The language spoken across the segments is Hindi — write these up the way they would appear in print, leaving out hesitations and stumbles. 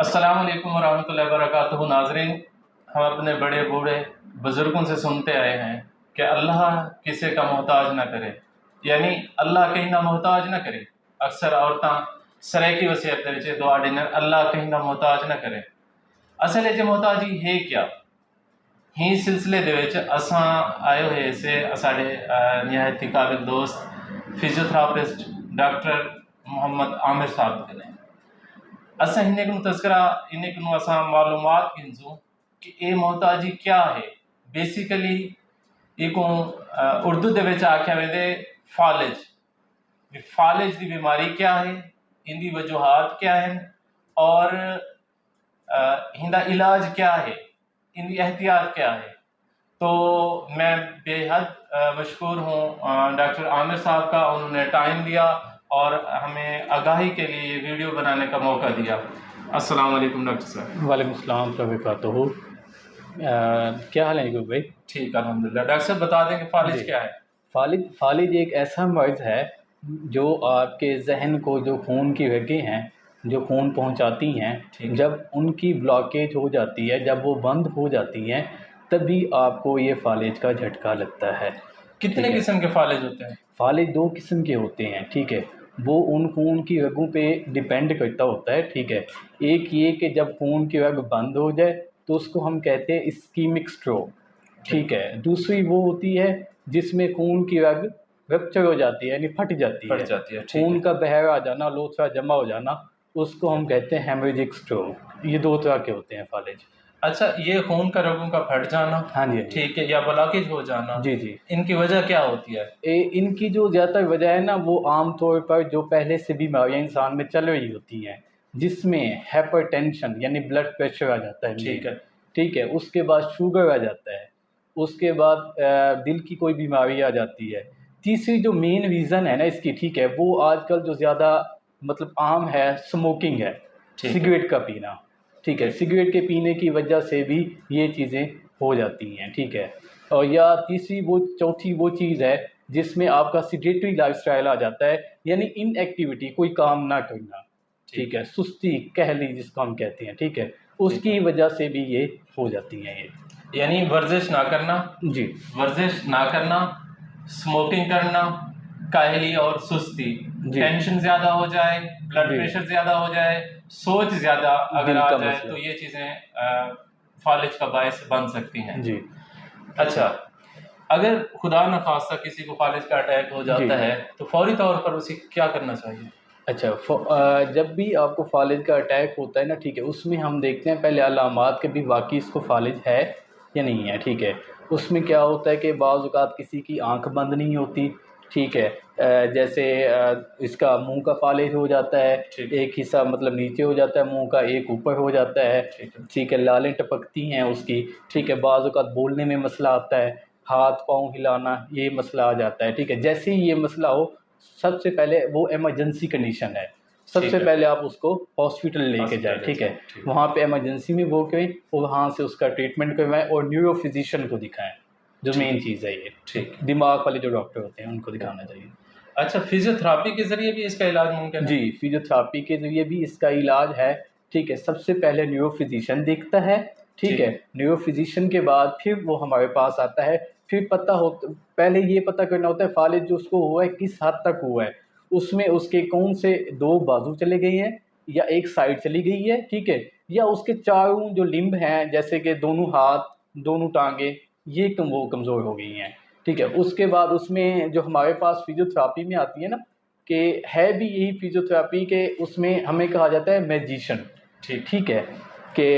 अस्सलाम वालेकुम वरहमतुल्लाहि वबरकातुहू। नाज़रीन, हम अपने बड़े बूढ़े बुज़ुर्गों से सुनते आए हैं कि अल्लाह किसी का मोहताज ना करे, यानी अल्लाह कहीं ना मोहताज ना करे। अक्सर औरतां सरे की वसीयत करे दुआ डिनर अल्लाह कहीं ना मोहताज ना करे। असल च मोहताजी है क्या? ही सिलसिले दे विच असां आए हुए से साढ़े निहायत ही काबिल दोस्त फिजियोथेरापिस्ट डॉक्टर मोहम्मद आमिर साहब कने असां हिन को तस्करा इन को असां मालूमात घिनसूं कि ये मोहताजी क्या है। बेसिकली इको उर्दू दे विच आख्या वेंदे फालिज। फालिज की बीमारी क्या है, इनकी वजूहात क्या हैं और इनका इलाज क्या है, इनकी एहतियात क्या है। तो मैं बेहद मशकूर हूँ डॉक्टर आमिर साहब का, उन्होंने टाइम दिया और हमें आगाही के लिए ये वीडियो बनाने का मौका दिया। अस्सलाम वालेकुम डॉक्टर साहब। वालेकुम सलाम वबरकातुहू। क्या हाल है गुरु भाई? ठीक, अल्हम्दुलिल्लाह। डॉक्टर साहब बता दें कि फालिज जी, क्या है? फालिज एक ऐसा मर्ज़ है जो आपके जहन को, जो खून की रगें हैं जो खून पहुंचाती हैं, जब उनकी ब्लॉकेज हो जाती है, जब वो बंद हो जाती हैं, तभी आपको ये फालिज का झटका लगता है। कितने किस्म के फालिज होते हैं? फालिज दो किस्म के होते हैं, ठीक है। वो उन खून की रगों पे डिपेंड करता होता है, ठीक है। एक ये कि जब खून की रग बंद हो जाए तो उसको हम कहते हैं इस्कीमिक स्ट्रोक, ठीक है। दूसरी वो होती है जिसमें खून की रग रप्चर हो जाती है, यानी फट जाती है, खून का बहर आ जाना, लोथड़ा जमा हो जाना, उसको हम कहते हैं हेमरेजिक स्ट्रोक। ये दो तरह के होते हैं फालिज। अच्छा, ये खून का रगों का फट जाना, हाँ जी, ठीक है, या ब्लॉकेज हो जाना, जी जी, इनकी वजह क्या होती है? इनकी जो ज़्यादातर वजह है ना, वो आम तौर पर जो पहले से बीमारियां इंसान में चल रही होती हैं, जिसमें हाइपरटेंशन यानी ब्लड प्रेशर आ जाता है, ठीक है, ठीक है। उसके बाद शुगर आ जाता है, उसके बाद दिल की कोई बीमारी आ जाती है। तीसरी जो मेन रीज़न है ना इसकी, ठीक है, वो आजकल जो ज़्यादा मतलब आम है, स्मोकिंग है, सिगरेट का पीना, ठीक है। सिगरेट के पीने की वजह से भी ये चीज़ें हो जाती हैं, ठीक है। और या तीसरी वो चौथी वो चीज़ है जिसमें आपका सिडेटरी लाइफस्टाइल आ जाता है, यानी इनएक्टिविटी, कोई काम ना करना, ठीक है, सुस्ती कहली जिसको हम कहते हैं, ठीक है। उसकी वजह से भी ये हो जाती हैं ये, यानी वर्जिश ना करना, जी, वर्जिश ना करना, स्मोकिंग करना, काहली और सुस्ती, टेंशन ज़्यादा हो जाए, ब्लड प्रेशर ज़्यादा हो जाए, सोच ज़्यादा अगर आ जाए तो ये चीज़ें फालिज का बायस बन सकती हैं जी। अच्छा, अगर खुदा न खास्ता किसी को फालिज का अटैक हो जाता है तो फौरी तौर पर उसे क्या करना चाहिए? अच्छा, जब भी आपको फालिज का अटैक होता है ना, ठीक है, उसमें हम देखते हैं पहले अलामात के भी वाकई इसको फालिज है या नहीं है, ठीक है। उसमें क्या होता है कि बाज़ औक़ात किसी की आंख बंद नहीं होती, ठीक है। जैसे इसका मुंह का फालिज हो जाता है, एक हिस्सा मतलब नीचे हो जाता है मुंह का, एक ऊपर हो जाता है, ठीक है। लालें टपकती हैं उसकी, ठीक है। बाज़ औक़ात बोलने में मसला आता है, हाथ पाँव हिलाना, ये मसला आ जाता है, ठीक है। जैसे ही ये मसला हो, सबसे पहले वो इमरजेंसी कंडीशन है, सबसे पहले आप उसको हॉस्पिटल लेके जाएं, ठीक है। वहाँ पे इमरजेंसी में वो करें और वहाँ से उसका ट्रीटमेंट करवाएं और न्यूरो फिजिशियन को दिखाएं, जो मेन चीज़ है ये, ठीक, दिमाग वाले जो डॉक्टर होते हैं उनको दिखाना चाहिए। अच्छा, फिजियोथेरापी के ज़रिए भी इसका इलाज मुमकिन है? जी, फिजियोथेरापी के ज़रिए भी इसका इलाज है, ठीक है। सबसे पहले न्यूरो फिजिशियन देखता है, ठीक है। न्यूरो फिजिशियन के बाद फिर वो हमारे पास आता है, फिर पहले ये पता करना होता है फालिज जो उसको हुआ है किस हद तक हुआ है, उसमें उसके कौन से 2 बाजू चले गए हैं या एक साइड चली गई है, ठीक है, या उसके चारों जो लिम्ब हैं जैसे कि दोनों हाथ, दोनों टाँगें, ये वो कमज़ोर हो गई हैं, ठीक है। उसके बाद उसमें जो हमारे पास फिजियोथेरापी में आती है ना, कि है भी यही फिजियोथेरापी के, उसमें हमें कहा जाता है मैजिशियन, ठीक है, कि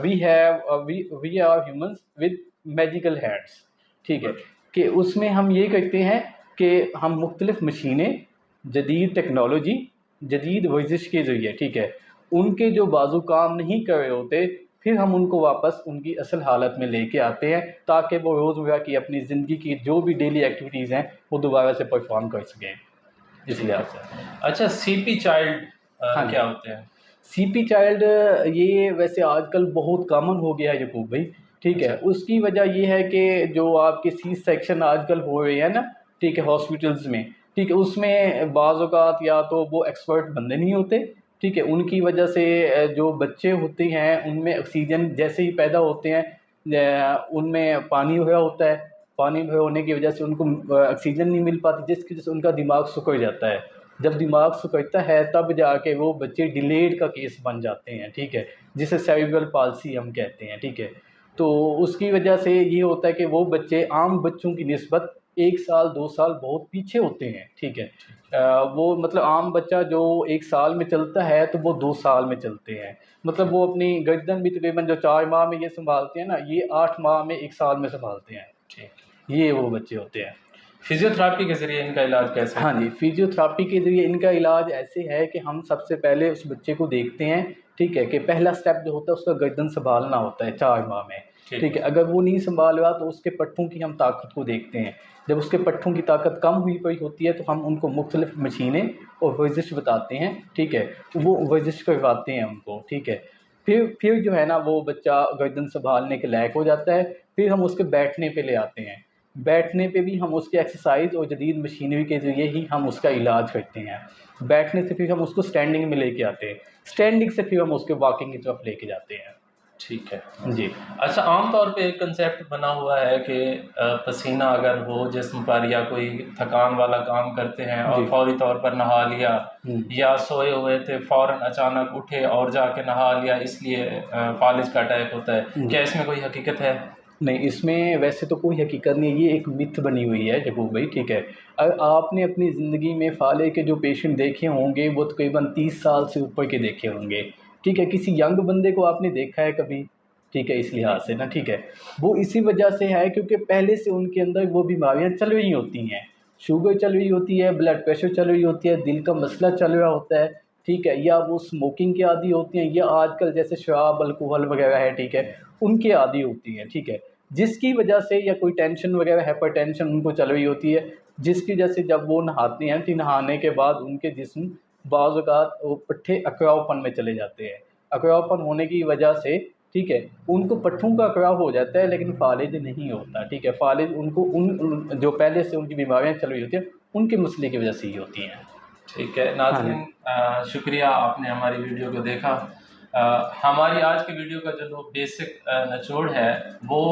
we are humans with magical hands, ठीक है। कि उसमें हम ये करते हैं कि हम मुख्तलिफ मशीनें, जदीद टेक्नोलॉजी, जदीद वर्जिश के ज़रिए, ठीक है, उनके जो बाजू काम नहीं कर रहे होते, फिर हम उनको वापस उनकी असल हालत में लेके आते हैं ताकि वो रोज़मर्रा की अपनी ज़िंदगी की जो भी डेली एक्टिविटीज़ हैं वो दोबारा से परफॉर्म कर सकें, इस लिहाज से। अच्छा, सीपी चाइल्ड क्या होते हैं? सीपी चाइल्ड ये वैसे आजकल बहुत कॉमन हो गया है यकूब भाई, ठीक है। उसकी वजह ये है कि जो आपके सी सेक्शन आजकल हो रहे हैं ना, ठीक है, हॉस्पिटल्स में, ठीक है, उसमें बाज़ औक़ात या तो वो एक्सपर्ट बंदे नहीं होते, ठीक है। उनकी वजह से जो बच्चे होते हैं उनमें ऑक्सीजन जैसे ही पैदा होते हैं उनमें पानी भरा होता है, पानी भरे होने की वजह से उनको ऑक्सीजन नहीं मिल पाती, जिसकी वजह से उनका दिमाग सिकुड़ जाता है। जब दिमाग सिकुड़ता है तब जाके वो बच्चे डिलेड का केस बन जाते हैं, ठीक है, जिसे सेरिब्रल पाल्सी हम कहते हैं, ठीक है। तो उसकी वजह से ये होता है कि वो बच्चे आम बच्चों की निस्बत 1 साल 2 साल बहुत पीछे होते हैं, ठीक है। वो मतलब आम बच्चा जो 1 साल में चलता है तो वो 2 साल में चलते हैं। मतलब वो अपनी गर्दन भी तकरीबन जो 4 माह में ये सँभालते हैं ना, ये 8 माह में 1 साल में सँभालते हैं। ठीक। ये वो बच्चे होते हैं। फिजियोथेरापी के ज़रिए इनका इलाज कैसे हाँ होता जी, फिजियोथेरापी के ज़रिए इनका इलाज ऐसे है कि हम सबसे पहले उस बच्चे को देखते हैं, ठीक है, कि पहला स्टेप जो होता है उसका गर्दन सँभालना होता है 4 माह में, ठीक ठीक है। अगर वो नहीं सँभाल रहा तो उसके पट्टों की हम ताकत को देखते हैं। जब उसके पट्टों की ताकत कम हुई पड़ी होती है तो हम उनको मुख्तलिफ मशीनें और वर्जिश बताते हैं, ठीक है। वो वर्जिश करवाते हैं उनको, ठीक है। फिर जो है ना वो बच्चा गर्दन सँभालने के लायक हो जाता है। फिर हम उसके बैठने पे ले आते हैं। बैठने पे भी हम उसकी एक्सरसाइज और जदीद मशीनरी के ज़रिए ही हम उसका इलाज करते हैं। बैठने से फिर हम उसको स्टैंडिंग में लेके आते हैं। स्टैंडिंग से फिर हम उसके वॉकिंग की तरफ लेके जाते हैं। ठीक है। जी। अच्छा, आम तौर पे एक कंसेप्ट बना हुआ है कि पसीना अगर हो जिस्म पर या कोई थकान वाला काम करते हैं जी। और फौरी तौर पर नहा लिया, या सोए हुए थे फ़ौरन अचानक उठे और जाके नहा लिया, इसलिए फालिज का अटैक होता है। क्या इसमें कोई हकीकत है? नहीं, इसमें वैसे तो कोई हकीकत नहीं है, ये एक मिथ बनी हुई है जगू भाई, ठीक है। आपने अपनी ज़िंदगी में फाले के जो पेशेंट देखे होंगे वो तकरीबन 30 साल से ऊपर के देखे होंगे, ठीक है। किसी यंग बंदे को आपने देखा है कभी? ठीक है, इस लिहाज से ना, ठीक है। वो इसी वजह से है क्योंकि पहले से उनके अंदर वो बीमारियाँ चल रही होती हैं। शुगर चल रही होती है, ब्लड प्रेशर चल रही होती है, दिल का मसला चल रहा होता है, ठीक है। या वो स्मोकिंग के आदी होती हैं, या आजकल जैसे शराब, अल्कोहल वगैरह है, ठीक है, उनके आदी होती हैं, ठीक है। जिसकी वजह से या कोई टेंशन वगैरह, हाइपरटेंशन उनको चल रही होती है, जिसकी वजह से जब वो नहाते हैं तो नहाने के बाद उनके जिस्म बाज़ औक़ात वो पट्ठे अकड़ावपन में चले जाते हैं। अकड़ावपन होने की वजह से, ठीक है, उनको पट्ठों का अकड़ाव हो जाता है लेकिन फालिज नहीं होता, ठीक है। फालिज उनको उन जो पहले से उनकी बीमारियाँ चल रही होती हैं उनके मसले की वजह से ही होती हैं। ठीक है हाँ जी। नाज़रीन, शुक्रिया आपने हमारी वीडियो को देखा। हमारी आज की वीडियो का जो बेसिक निचोड़ है वो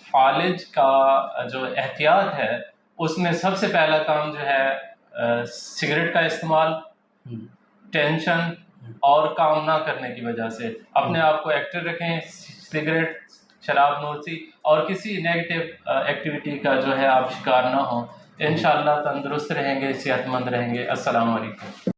फालिज का जो एहतियात है, उसमें सबसे पहला काम जो है सिगरेट का इस्तेमाल, टेंशन और काम ना करने की वजह से अपने आप को एक्टिव रखें। सिगरेट, शराब नोशी और किसी नेगेटिव एक्टिविटी का जो है आप शिकार ना हो। इंशाअल्लाह तंदुरुस्त रहेंगे, सेहतमंद रहेंगे। अस्सलाम वालेकुम।